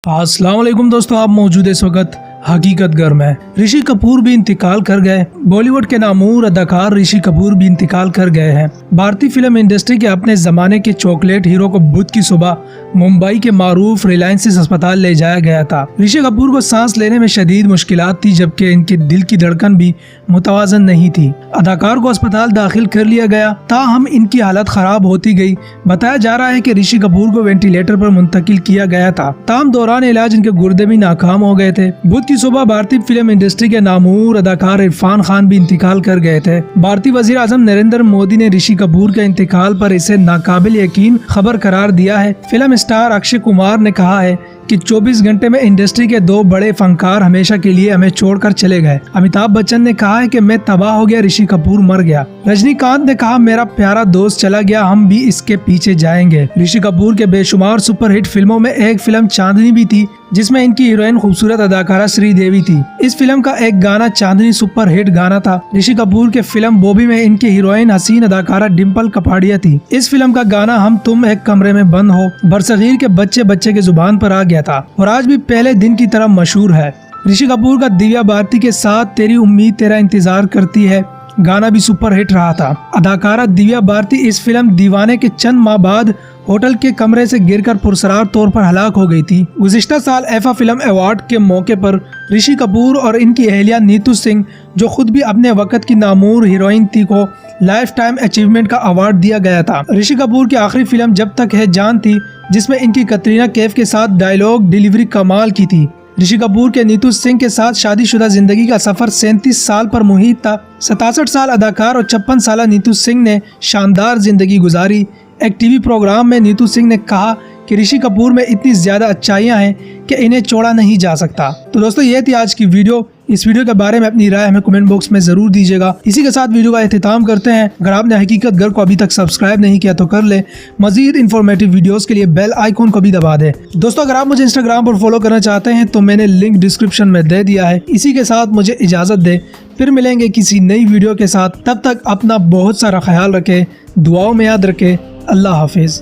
अस्सलाम वालेकुम दोस्तों, आप मौजूद इस वक्त हकीकत घर में। ऋषि कपूर भी इंतकाल कर गए। बॉलीवुड के नामूर अदाकार ऋषि कपूर भी इंतकाल कर गए हैं। भारतीय फिल्म इंडस्ट्री के अपने जमाने के चॉकलेट हीरो को बुध की सुबह मुंबई के मारूफ रिलायंस अस्पताल ले जाया गया था। ऋषि कपूर को सांस लेने में शदीद मुश्किलात थी, जबकि इनके दिल की धड़कन भी मुतवाजन नहीं थी। अदाकार को अस्पताल दाखिल कर लिया गया, ताहम इनकी हालत खराब होती गई। बताया जा रहा है कि ऋषि कपूर को वेंटिलेटर पर मुंतकिल किया गया था, ताहम दौरान इलाज इनके गुर्दे भी नाकाम हो गए थे। बुध की सुबह भारतीय फिल्म इंडस्ट्री के नामूर अदाकार इरफान खान भी इंतकाल कर गए थे। भारतीय वजीर आजम नरेंद्र मोदी ने ऋषि कपूर के इंतकाल पर इसे नाकाबिल यकीन खबर करार दिया है। फिल्म स्टार अक्षय कुमार ने कहा है कि 24 घंटे में इंडस्ट्री के दो बड़े फनकार हमेशा के लिए हमें छोड़कर चले गए। अमिताभ बच्चन ने कहा है कि मैं तबाह हो गया, ऋषि कपूर मर गया। रजनीकांत ने कहा मेरा प्यारा दोस्त चला गया, हम भी इसके पीछे जाएंगे। ऋषि कपूर के बेशुमार सुपरहिट फिल्मों में एक फिल्म चांदनी भी थी, जिसमें इनकी हीरोइन खूबसूरत अदाकारा श्रीदेवी थी। इस फिल्म का एक गाना चांदनी सुपरहिट गाना था। ऋषि कपूर के फिल्म बॉबी में इनकी हीरोइन हसीन अदाकारा डिम्पल कपाड़िया थी। इस फिल्म का गाना हम तुम एक कमरे में बंद हो बरसगीर के बच्चे बच्चे के जुबान पर आ गया था और आज भी पहले दिन की तरह मशहूर है। ऋषि कपूर का दिव्या भारती के साथ तेरी उम्मीद तेरा इंतजार करती है गाना भी सुपरहिट रहा था। अदाकारा दिव्या भारती इस फिल्म दीवाने के चंद माह बाद होटल के कमरे से गिरकर पुरसरार तौर पर हलाक हो गई थी। गुज़िश्ता साल ऐफा फिल्म अवार्ड के मौके पर ऋषि कपूर और इनकी अहलिया नीतू सिंह, जो खुद भी अपने वक्त की नामूर हीरोइन थी, को लाइफ टाइम अचीवमेंट का अवार्ड दिया गया था। ऋषि कपूर की आखिरी फिल्म जब तक है जान थी, जिसमें इनकी कतरीना कैफ के साथ डायलॉग डिलीवरी कमाल की थी। ऋषि कपूर के नीतू सिंह के साथ शादीशुदा जिंदगी का सफर 37 साल पर मुहित था। 67 साल अदाकार और 56 साल नीतू सिंह ने शानदार जिंदगी गुजारी। एक टीवी प्रोग्राम में नीतू सिंह ने कहा कि ऋषि कपूर में इतनी ज्यादा अच्छाइयां हैं कि इन्हें छोड़ा नहीं जा सकता। तो दोस्तों, ये थी आज की वीडियो। इस वीडियो के बारे में अपनी राय हमें कमेंट बॉक्स में जरूर दीजिएगा। इसी के साथ वीडियो का इख्तिताम करते हैं। अगर आपने हकीकत घर को अभी तक सब्सक्राइब नहीं किया तो कर ले। मजीद इन्फॉर्मेटिव वीडियोस के लिए बेल आइकॉन को भी दबा दें। दोस्तों, अगर आप मुझे इंस्टाग्राम पर फॉलो करना चाहते हैं तो मैंने लिंक डिस्क्रिप्शन में दे दिया है। इसी के साथ मुझे इजाजत दे, फिर मिलेंगे किसी नई वीडियो के साथ। तब तक अपना बहुत सारा ख्याल रखें, दुआओं में याद रखें। अल्लाह हाफिज।